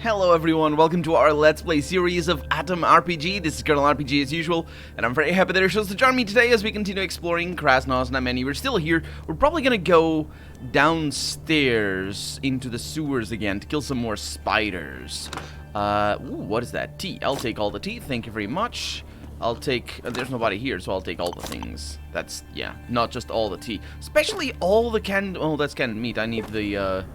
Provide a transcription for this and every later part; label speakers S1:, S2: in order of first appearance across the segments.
S1: Hello everyone, welcome to our Let's Play series of A.T.O.M RPG. This is Colonel RPG as usual, and I'm very happy that you're chose to join me today as we continue exploring Krasnosna Many. We're still here. We're probably gonna go downstairs into the sewers again to kill some more spiders. Ooh, what is that? Tea. I'll take all the tea, thank you very much. I'll take... there's nobody here, so I'll take all the things. That's, yeah, not just all the tea. Especially all the canned... oh, that's canned meat. I need the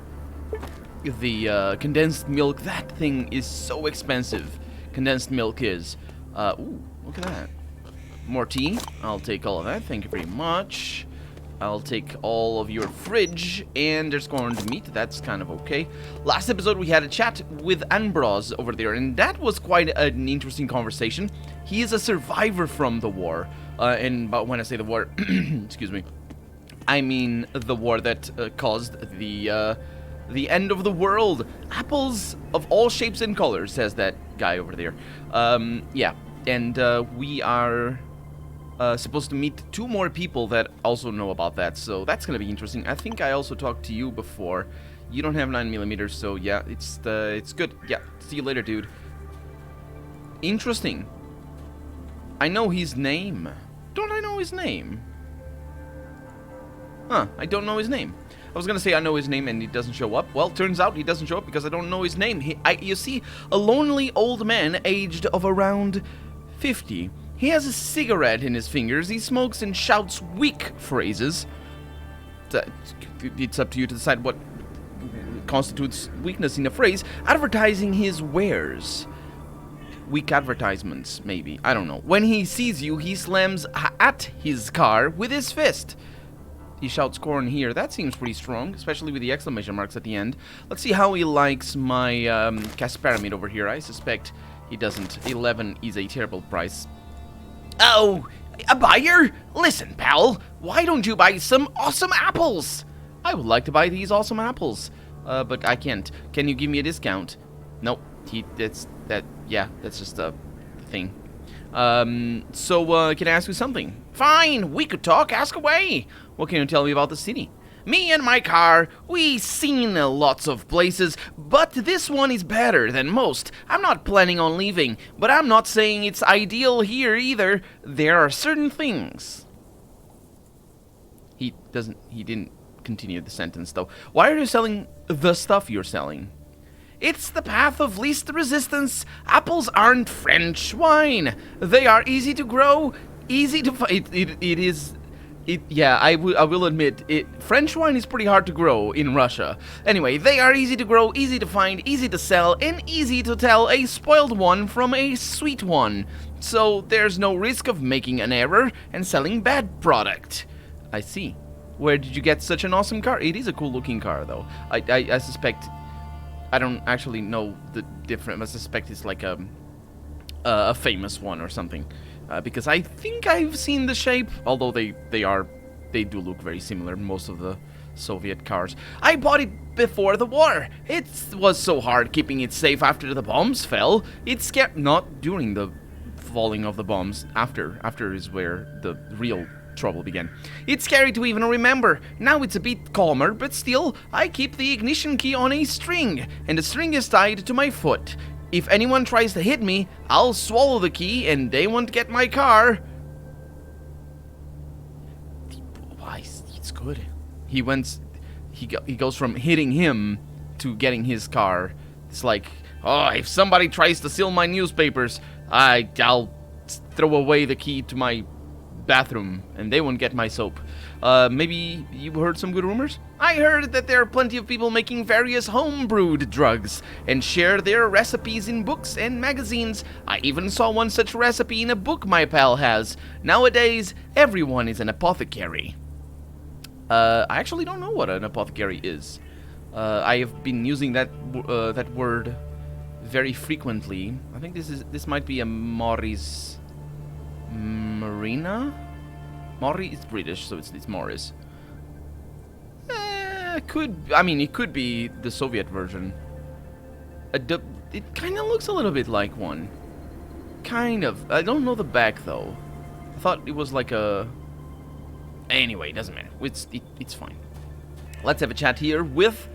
S1: condensed milk. That thing is so expensive. Condensed milk is. Ooh, look at that. More tea. I'll take all of that. Thank you very much. I'll take all of your fridge. And there's corned meat. That's kind of okay. Last episode we had a chat with Ambros over there, and that was quite an interesting conversation. He is a survivor from the war. But when I say the war, excuse me, I mean the war that caused the end of the world. Apples of all shapes and colors, says that guy over there. Yeah, and we are supposed to meet 2 more people that also know about that, so that's gonna be interesting. I think I also talked to you before. You don't have 9mm, so yeah, it's good. Yeah, see you later, dude. Interesting. I know his name. Don't I know his name? Huh, I don't know his name. I was gonna say I know his name and he doesn't show up. Well, turns out he doesn't show up because I don't know his name. You see, a lonely old man aged of around 50. He has a cigarette in his fingers. He smokes and shouts weak phrases. It's up to you to decide what constitutes weakness in a phrase. Advertising his wares. Weak advertisements, maybe. I don't know. When he sees you, he slams at his car with his fist. He shouts corn here. That seems pretty strong, especially with the exclamation marks at the end. Let's see how he likes my cast pyramid over here. I suspect he doesn't. 11 is a terrible price. Oh, a buyer? Listen, pal. Why don't you buy some awesome apples? I would like to buy these awesome apples, but I can't. Can you give me a discount? Nope. That's just a thing. So can I ask you something? Fine, we could talk, ask away. What can you tell me about the city? Me and my car, we seen lots of places, but this one is better than most. I'm not planning on leaving, but I'm not saying it's ideal here either. There are certain things. He didn't continue the sentence though. Why are you selling the stuff you're selling? It's the path of least resistance. Apples aren't French wine. They are easy to grow, easy to find. Yeah, I will admit, French wine is pretty hard to grow in Russia. Anyway, they are easy to grow, easy to find, easy to sell, and easy to tell a spoiled one from a sweet one. So there's no risk of making an error and selling bad product. I see. Where did you get such an awesome car? It is a cool looking car though. I suspect... I don't actually know the difference. I suspect it's like a famous one or something, because I think I've seen the shape. Although they do look very similar. Most of the Soviet cars. I bought it before the war. It was so hard keeping it safe after the bombs fell. It scared not during the falling of the bombs. After is where the real trouble began. It's scary to even remember. Now it's a bit calmer, but still, I keep the ignition key on a string, and the string is tied to my foot. If anyone tries to hit me, I'll swallow the key, and they won't get my car. Why, it's good. He goes from hitting him to getting his car. It's like, oh, if somebody tries to steal my newspapers, I'll throw away the key to my bathroom, and they won't get my soap. Maybe you heard some good rumors? I heard that there are plenty of people making various home-brewed drugs and share their recipes in books and magazines. I even saw one such recipe in a book my pal has. Nowadays, everyone is an apothecary. I actually don't know what an apothecary is. I have been using that word very frequently. I think this might be a Morris. Marina? Mori is British, so it's Morris. It could be the Soviet version. It kind of looks a little bit like one. Kind of. I don't know the back though. I thought it was like a... Anyway, doesn't matter. It's fine. Let's have a chat here with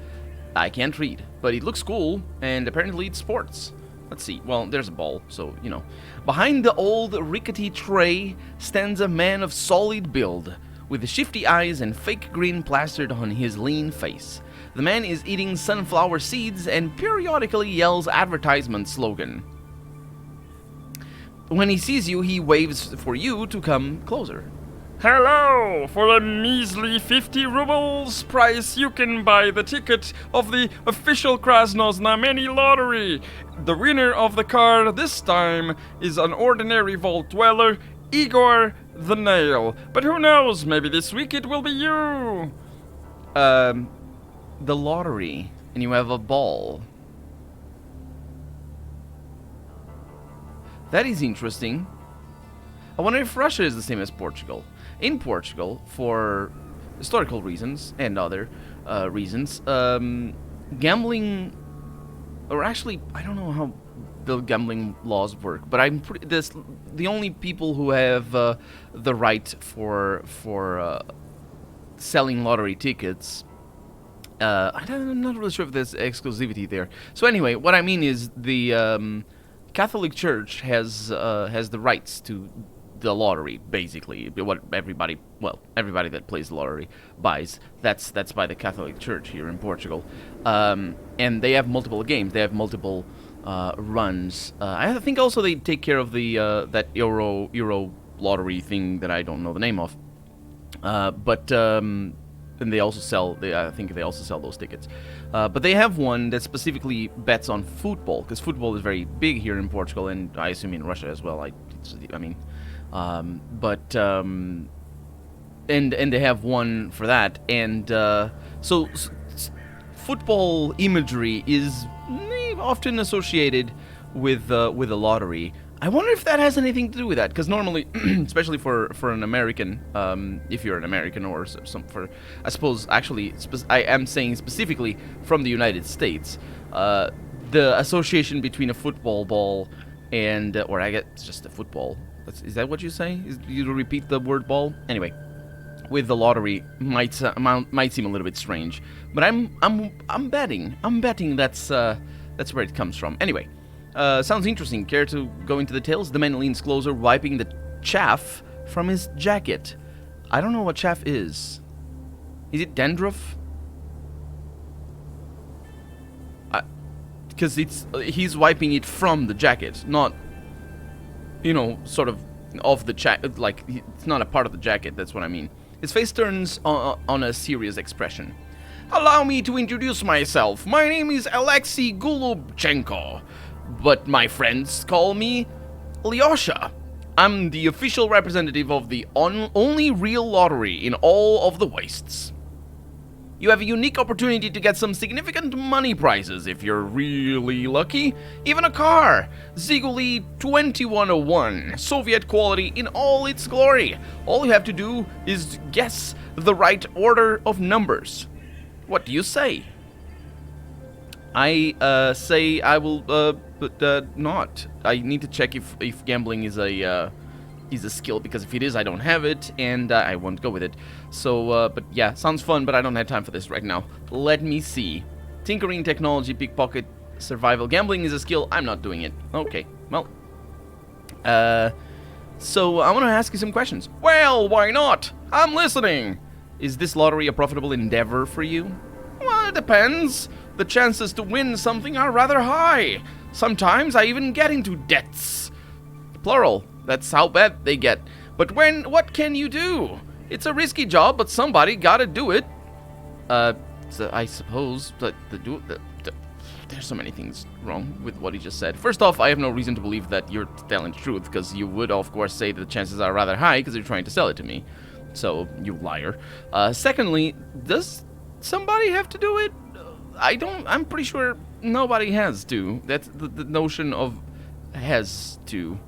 S1: I can't read, but it looks cool, and apparently it's sports. Let's see. Well, there's a ball, so, you know. Behind the old rickety tray stands a man of solid build, with shifty eyes and fake grin plastered on his lean face. The man is eating sunflower seeds and periodically yells advertisement slogan. When he sees you, he waves for you to come closer.
S2: Hello! For a measly 50 rubles price, you can buy the ticket of the official Krasnoznameni lottery. The winner of the card this time is an ordinary vault dweller, Igor the Nail. But who knows, maybe this week it will be you.
S1: The lottery, and you have a ball. That is interesting. I wonder if Russia is the same as Portugal. In Portugal, for historical reasons and other reasons, gambling, or actually, I don't know how the gambling laws work, but the only people who have the right for selling lottery tickets. I'm not really sure if there's exclusivity there. So anyway, what I mean is the Catholic Church has the rights to the lottery, basically. What everybody that plays the lottery buys. That's by the Catholic Church here in Portugal, and they have multiple games. They have multiple runs. I think also they take care of the that Euro lottery thing that I don't know the name of, but. And they also sell. I think they also sell those tickets, but they have one that specifically bets on football, because football is very big here in Portugal, and I assume in Russia as well. And they have one for that, and so football imagery is often associated with a lottery. I wonder if that has anything to do with that, because normally, especially for an American, if you're an American, or I suppose, actually, I am saying specifically from the United States, the association between a football ball and, or I guess it's just a football. Is that what you say? You repeat the word ball? Anyway, with the lottery might seem a little bit strange, but I'm betting that's where it comes from. Anyway. Sounds interesting. Care to go into the details? The man leans closer, wiping the chaff from his jacket. I don't know what chaff is. Is it dandruff? Because he's wiping it from the jacket, not, sort of the jacket. Like, it's not a part of the jacket. That's what I mean. His face turns on a serious expression. Allow me to introduce myself. My name is Alexei Golubchenko. But my friends call me Lyosha. I'm the official representative of the only real lottery in all of the wastes. You have a unique opportunity to get some significant money prizes if you're really lucky. Even a car. Ziguli 2101, Soviet quality in all its glory. All you have to do is guess the right order of numbers. What do you say? I say I will, but not. I need to check if gambling is a skill, because if it is, I don't have it, and I won't go with it. So, but yeah, sounds fun, but I don't have time for this right now. Let me see. Tinkering, technology, pickpocket, survival. Gambling is a skill. I'm not doing it. Okay, well. So I want to ask you some questions. Well, why not? I'm listening. Is this lottery a profitable endeavor for you? Well, it depends. The chances to win something are rather high. Sometimes I even get into debts. Plural. That's how bad they get. But what can you do? It's a risky job, but somebody gotta do it. So I suppose that there's so many things wrong with what he just said. First off, I have no reason to believe that you're telling the truth, because you would, of course, say that the chances are rather high because you're trying to sell it to me. So, you liar. Secondly, does somebody have to do it? I'm pretty sure nobody has to. That's the notion of has to.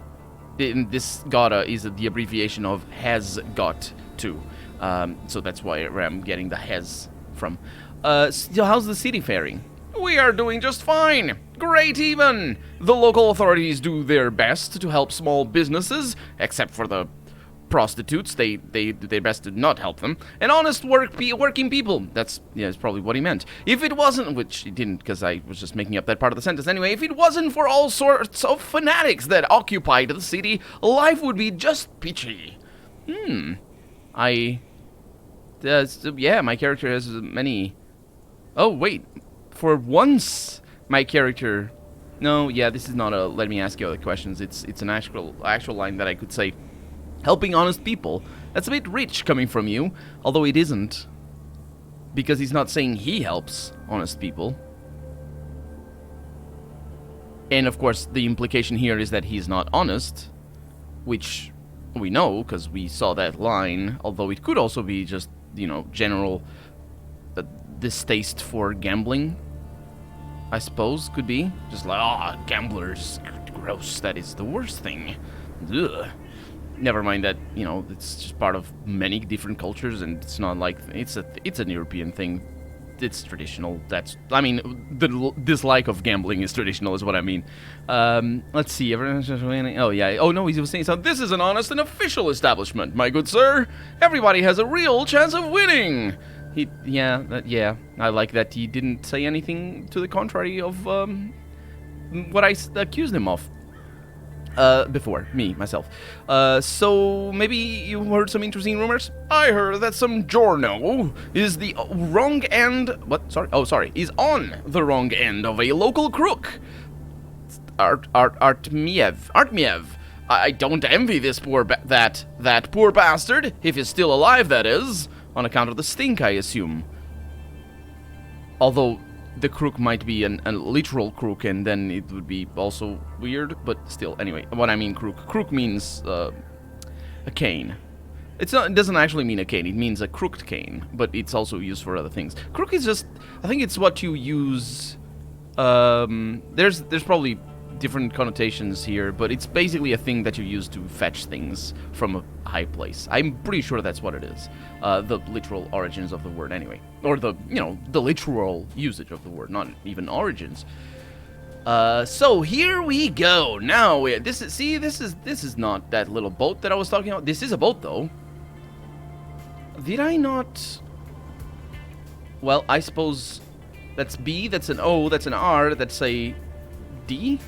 S1: In this gotta is the abbreviation of has got to. So that's where I'm getting the has from. So how's the city faring? We are doing just fine. Great even. The local authorities do their best to help small businesses, except for the prostitutes. They best to not help them. And honest working people. That's probably what he meant. If it wasn't, which he didn't, because I was just making up that part of the sentence anyway. If it wasn't for all sorts of fanatics that occupied the city, life would be just peachy. Yeah, my character has many. Oh wait, for once my character. No, yeah, this is not a let me ask you other questions. It's an actual line that I could say. Helping honest people. That's a bit rich coming from you, although it isn't. Because he's not saying he helps honest people. And of course, the implication here is that he's not honest, which we know because we saw that line, although it could also be just, general distaste for gambling. I suppose, could be. Just like, gamblers, gross, that is the worst thing. Ugh. Never mind that, it's just part of many different cultures, and it's not like, it's an European thing. It's traditional, the dislike of gambling is traditional, is what I mean. Let's see, oh yeah, oh no, he was saying, so this is an honest and official establishment, my good sir. Everybody has a real chance of winning. Yeah, I like that he didn't say anything to the contrary of what I accused him of before, myself. So maybe you heard some interesting rumors? I heard that some Giorno is the wrong end. What? Sorry. Oh, sorry. Is on the wrong end of a local crook. Artmiev. I don't envy this poor that poor bastard, if he's still alive, that is. On account of the stink, I assume. Although the crook might be a literal crook, and then it would be also weird, but still, anyway, what I mean crook. Crook means a cane. It doesn't actually mean a cane, it means a crooked cane, but it's also used for other things. Crook is just, I think it's what you use, there's probably different connotations here, but it's basically a thing that you use to fetch things from a high place. I'm pretty sure that's what it is. The literal origins of the word, anyway, or the literal usage of the word, not even origins. So here we go. Now this is not that little boat that I was talking about. This is a boat, though. Did I not? Well, I suppose that's B. That's an O. That's an R. That's a D.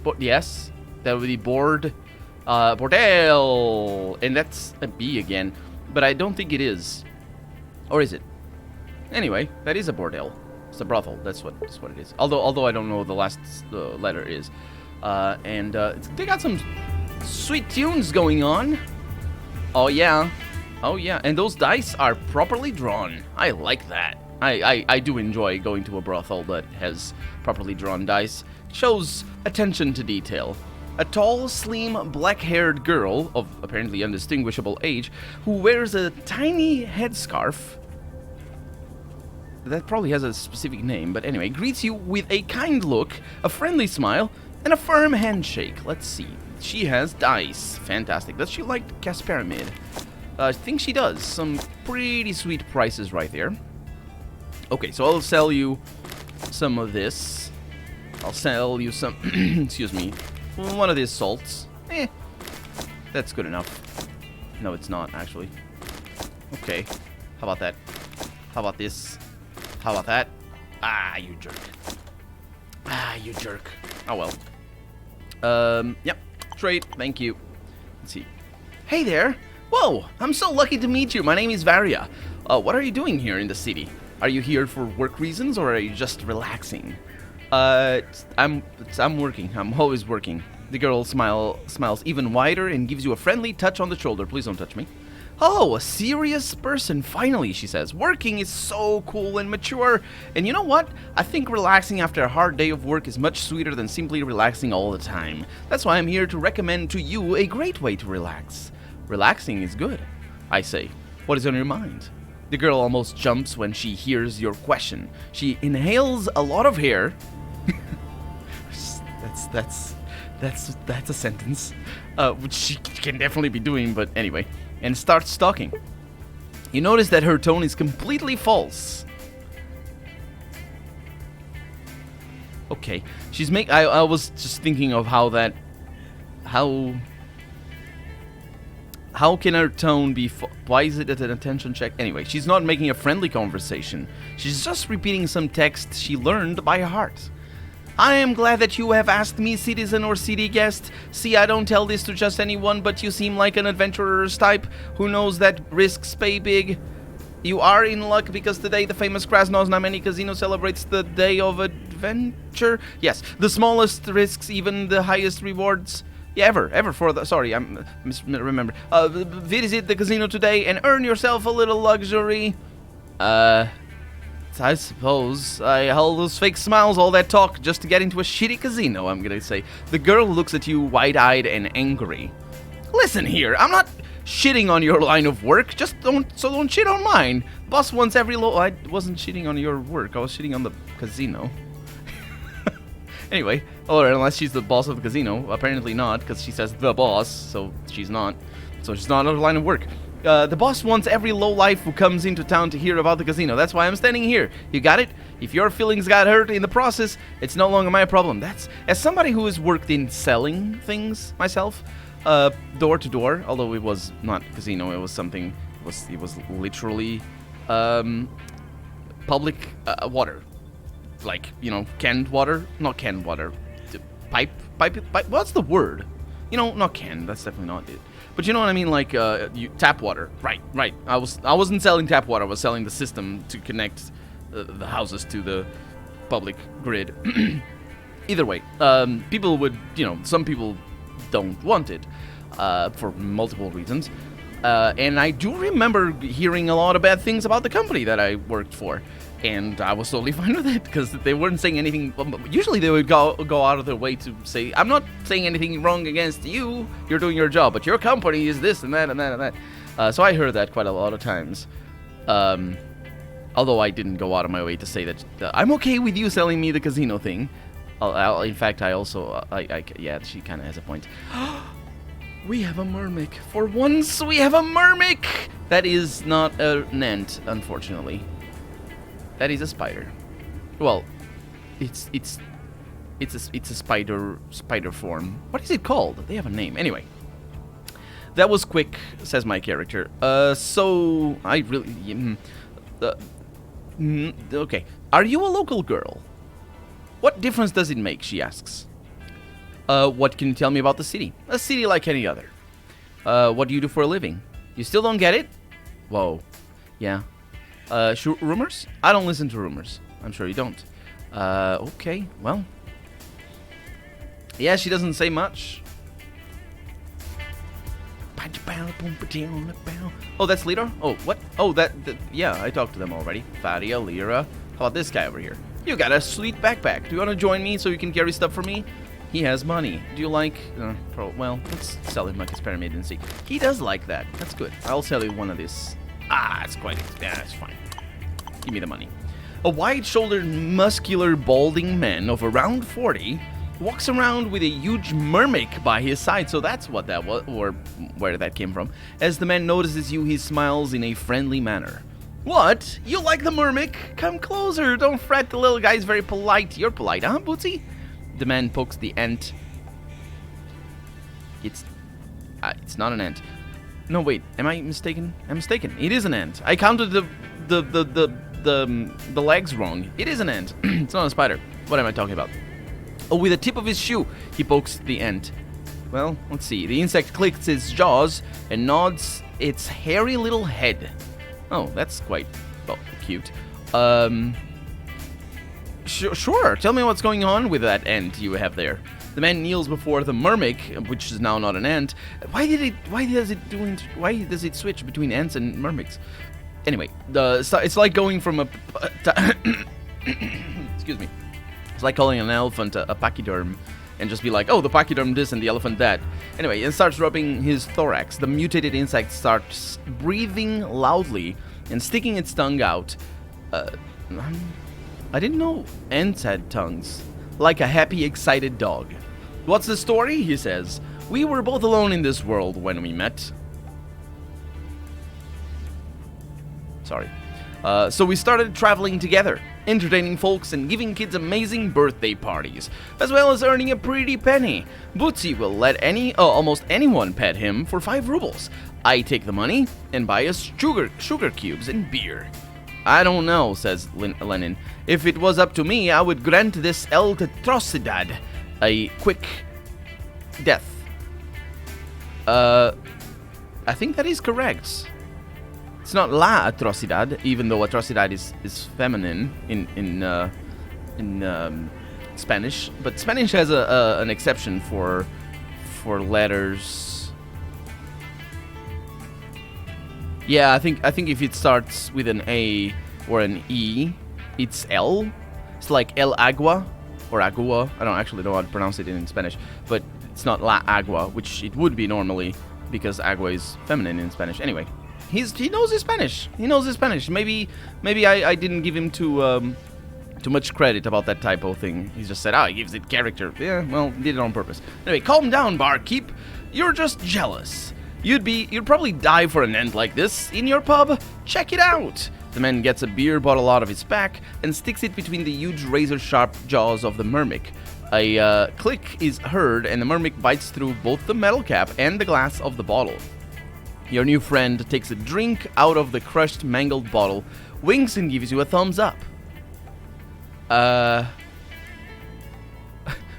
S1: But yes, that would be board, bordel, and that's a B again. But I don't think it is, or is it? Anyway, that is a bordel. It's a brothel. That's what it is. Although I don't know what the last letter is. And they got some sweet tunes going on. Oh yeah, and those dice are properly drawn. I like that. I do enjoy going to a brothel that has properly drawn dice. Shows attention to detail. A tall, slim, black-haired girl of apparently undistinguishable age who wears a tiny headscarf that probably has a specific name, but anyway, greets you with a kind look, a friendly smile, and a firm handshake. Let's see. She has dice. Fantastic. Does she like Casperamid? I think she does. Some pretty sweet prices right there. Okay, so I'll sell you some of this. I'll sell you some, excuse me, one of these salts. That's good enough. No, it's not, actually. Okay, how about that? How about this? How about that? Ah, you jerk. Ah, you jerk. Oh, well. Yep, trade, thank you. Let's see. Hey there. Whoa, I'm so lucky to meet you. My name is Varia. What are you doing here in the city? Are you here for work reasons, or are you just relaxing? I'm working. I'm always working. The girl smiles even wider and gives you a friendly touch on the shoulder. Please don't touch me. Oh, a serious person, finally, she says. Working is so cool and mature. And you know what? I think relaxing after a hard day of work is much sweeter than simply relaxing all the time. That's why I'm here to recommend to you a great way to relax. Relaxing is good, I say. What is on your mind? The girl almost jumps when she hears your question. She inhales a lot of hair. That's a sentence, which she can definitely be doing, but anyway, and starts talking. You notice that her tone is completely false. Okay, I was just thinking of how How can her tone be... Why is it an attention check? Anyway, she's not making a friendly conversation. She's just repeating some text she learned by heart. I am glad that you have asked me, citizen or city guest. See, I don't tell this to just anyone, but you seem like an adventurer's type who knows that risks pay big. You are in luck because today the famous Krasnoznameni Casino celebrates the day of adventure. Yes, the smallest risks, even the highest rewards. Yeah, ever for the... Sorry, I'm remember. Visit the casino today and earn yourself a little luxury. I suppose. All those fake smiles, all that talk, just to get into a shitty casino, I'm gonna say. The girl looks at you wide-eyed and angry. Listen here, I'm not shitting on your line of work, just don't shit on mine. Boss wants every I wasn't shitting on your work, I was shitting on the casino. Anyway, or unless she's the boss of the casino, apparently not, because she says the boss, so she's not. So she's not on her line of work. The boss wants every lowlife who comes into town to hear about the casino. That's why I'm standing here. You got it? If your feelings got hurt in the process, it's no longer my problem. That's... As somebody who has worked in selling things myself, door to door, although it was not a casino, it was something... It was literally public water. Like, you know, canned water? Not canned water. Pipe? What's the word? You know, not canned. That's definitely not it. But you know what I mean? Like, tap water. Right. I wasn't selling tap water. I was selling the system to connect the houses to the public grid. Either way, people would, you know, some people don't want it for multiple reasons. And I do remember hearing a lot of bad things about the company that I worked for. And I was totally fine with it, because they weren't saying anything. Usually they would go out of their way to say, I'm not saying anything wrong against you, you're doing your job, but your company is this and that and that and that. So I heard that quite a lot of times. Although I didn't go out of my way to say that I'm okay with you selling me the casino thing. In fact, I also, yeah, she kind of has a point. We have a mermic. For once, we have a mermic! That is not an ant, unfortunately. That is a spider. Well, it's a spider form. What is it called? They have a name. Anyway, that was quick, says my character. So I really okay. Are you a local girl? What difference does it make? She asks. What can you tell me about the city? A city like any other. What do you do for a living? You still don't get it? Whoa. Yeah. Rumors? I don't listen to rumors. I'm sure you don't. Okay, well. Yeah, she doesn't say much. Oh, that's Lira? Oh, what? Oh, yeah, I talked to them already. Fadia, Lira. How about this guy over here? You got a sweet backpack. Do you want to join me so you can carry stuff for me? He has money. Do you like... well, let's sell him like experiment and see. He does like that. That's good. I'll sell you one of these. Ah, it's quite... Yeah, that's fine. Give me the money. A wide-shouldered, muscular, balding man of around 40 walks around with a huge mermic by his side. So that's what that was, or where that came from. As the man notices you, he smiles in a friendly manner. What? You like the mermic? Come closer. Don't fret. The little guy's very polite. You're polite, huh, Bootsy? The man pokes the ant. It's not an ant. No, wait. Am I mistaken? I'm mistaken. It is an ant. I counted the legs wrong. It is an ant. It's not a spider. What am I talking about? Oh, with the tip of his shoe, he pokes the ant. Well, let's see. The insect clicks its jaws and nods its hairy little head. Oh, that's quite, well, cute. Sure. Tell me what's going on with that ant you have there. The man kneels before the mermic, which is now not an ant. Why does it switch between ants and mermics? Anyway, it's like going from a excuse me. It's like calling an elephant a pachyderm and just be like, oh, the pachyderm this and the elephant that. Anyway, and starts rubbing his thorax. The mutated insect starts breathing loudly and sticking its tongue out. I didn't know ants had tongues. Like a happy, excited dog. What's the story? He says. We were both alone in this world when we met. Sorry. So we started traveling together. entertaining folks and giving kids amazing birthday parties, as well as earning a pretty penny. Bootsy will let almost anyone pet him for 5 rubles. I take the money and buy us sugar cubes and beer. I don't know, says Lenin. If it was up to me, I would grant this El Tetrocidad a quick death. I think that is correct. It's not la atrocidad, even though atrocidad is feminine in Spanish. But Spanish has an exception for letters. Yeah, I think if it starts with an A or an E, it's L. It's like El Agua or Agua. I don't actually know how to pronounce it in Spanish, but it's not La Agua, which it would be normally because agua is feminine in Spanish. Anyway, he knows his Spanish. He knows his Spanish. Maybe I didn't give him too much credit about that typo thing. He just said, he gives it character. Yeah, well, did it on purpose. Anyway, calm down, barkeep. You're just jealous. You'd probably die for an end like this in your pub. Check it out. The man gets a beer bottle out of his back and sticks it between the huge razor-sharp jaws of the mermic. A click is heard and the mermic bites through both the metal cap and the glass of the bottle. Your new friend takes a drink out of the crushed, mangled bottle, winks and gives you a thumbs up.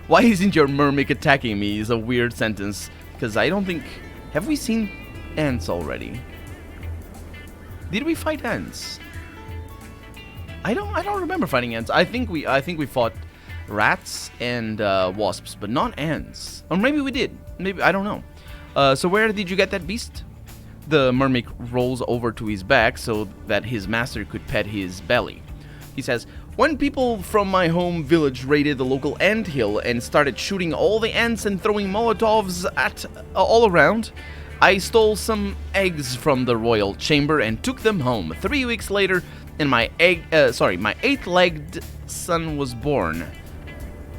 S1: Why isn't your mermic attacking me is a weird sentence, because I don't think... Have we seen ants already? Did we fight ants? I don't remember fighting ants. I think we fought rats and wasps, but not ants. Or maybe we did. Maybe, I don't know. So where did you get that beast? The mermic rolls over to his back so that his master could pet his belly. He says, when people from my home village raided the local ant hill and started shooting all the ants and throwing Molotovs at all around, I stole some eggs from the royal chamber and took them home. 3 weeks later, and my 8-legged son was born.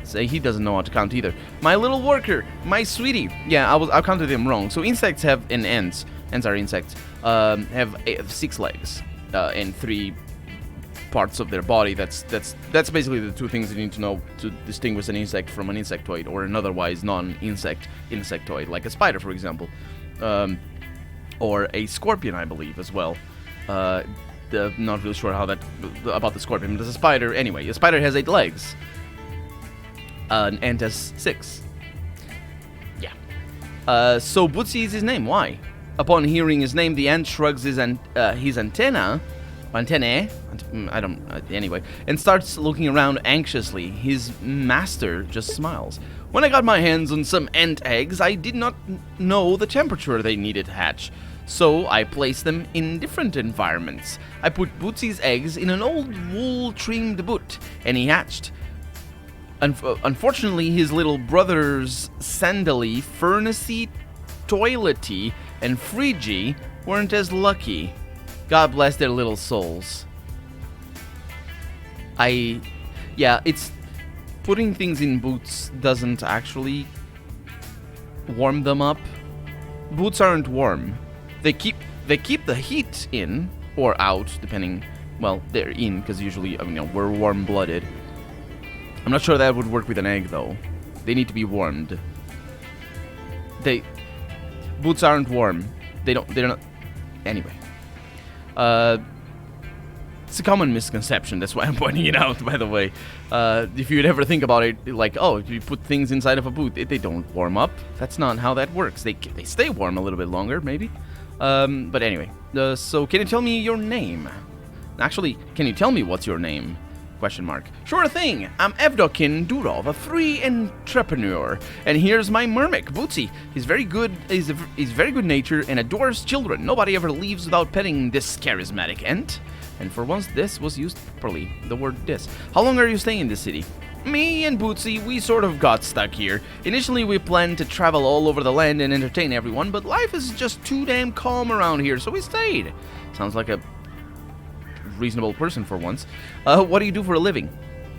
S1: Say he doesn't know how to count either. My little worker, my sweetie. Yeah, I counted him wrong. So insects have, and ants are insects, have 6 legs and 3 parts of their body. That's basically the 2 things you need to know to distinguish an insect from an insectoid or an otherwise insectoid, like a spider, for example, or a scorpion, I believe, as well. Not really sure about the scorpion, but as a spider, anyway, a spider has 8 legs. An ant has 6. Yeah. So Bootsy is his name. Why? Upon hearing his name, the ant shrugs his antennae, anyway, and starts looking around anxiously. His master just smiles. When I got my hands on some ant eggs, I did not know the temperature they needed to hatch, so I placed them in different environments. I put Bootsy's eggs in an old wool-trimmed boot, and he hatched. Unfortunately, his little brothers Sandally, Furnacey, Toilety, and Frigi weren't as lucky. God bless their little souls. It's... Putting things in boots doesn't actually warm them up. Boots aren't warm. They keep the heat in or out, depending. Well, they're in because usually, we're warm-blooded. I'm not sure that would work with an egg though. They need to be warmed. Boots aren't warm. They're not. Anyway. It's a common misconception, that's why I'm pointing it out, by the way. If you'd ever think about it, like, if you put things inside of a boot, they don't warm up. That's not how that works. They stay warm a little bit longer, maybe. But anyway, so can you tell me your name? Actually, can you tell me what's your name? Question mark. Sure thing. I'm Evdokin Durov, a free entrepreneur, and here's my mermic, Bootsy. He's very good. He's very good natured and adores children. Nobody ever leaves without petting this charismatic ant. And for once, this was used properly. The word this. How long are you staying in this city? Me and Bootsy, we sort of got stuck here. Initially, we planned to travel all over the land and entertain everyone, but life is just too damn calm around here, so we stayed. Sounds like a reasonable person for once. What do you do for a living?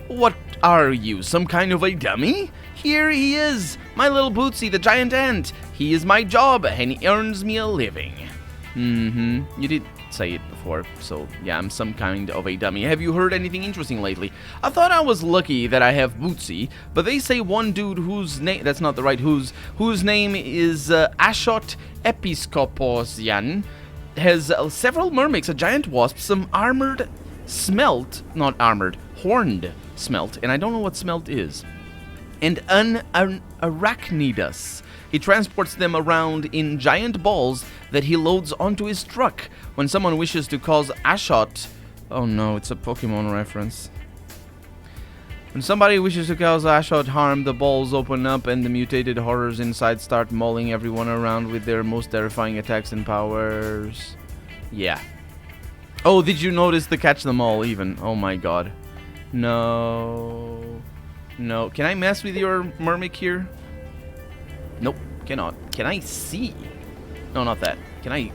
S1: What are you, some kind of a dummy? Here he is, my little Bootsy, the giant ant. He is my job, and he earns me a living. You did say it before. before, so yeah, I'm some kind of a dummy. Have you heard anything interesting lately? I thought I was lucky that I have Bootsy, but they say one dude whose name, that's not the right whose name is Ashot Episcoposian, has several mermaids, a giant wasp, some armored smelt, not armored, horned smelt, and I don't know what smelt is, and an arachnidus. He transports them around in giant balls that he loads onto his truck. When someone wishes to cause Ashot... Oh no, it's a Pokemon reference. When somebody wishes to cause Ashot harm, the balls open up and the mutated horrors inside start mauling everyone around with their most terrifying attacks and powers. Yeah. Oh, did you notice the catch them all even? Oh my god. No. No. Can I mess with your Murmic here? Nope, cannot. Can I see? No, not that. Can I?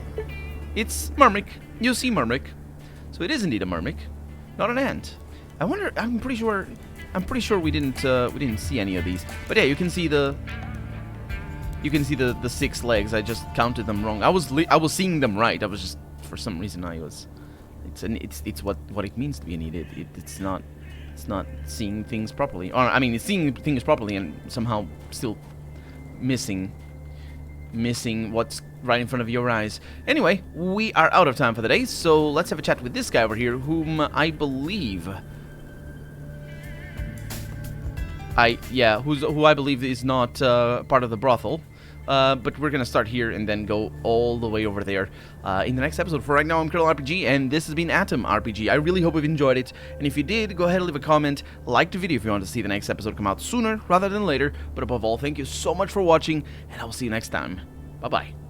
S1: It's Murmic. You see Murmic. So it is indeed a Murmic, not an ant. I wonder. I'm pretty sure we didn't see any of these. But yeah, you can see the 6 legs. I just counted them wrong. I was seeing them right. I was just, for some reason, it's what it means to be an idiot. It's not seeing things properly. Or I mean, it's seeing things properly and somehow still missing what's right in front of your eyes. Anyway, we are out of time for the day, so let's have a chat with this guy over here, whom I believe who I believe is not part of the brothel. But we're gonna start here and then go all the way over there in the next episode. For right now, I'm Colonel RPG, and this has been Atom RPG. I really hope you've enjoyed it, and if you did, go ahead and leave a comment, like the video if you want to see the next episode come out sooner rather than later. But above all, thank you so much for watching, and I will see you next time. Bye-bye.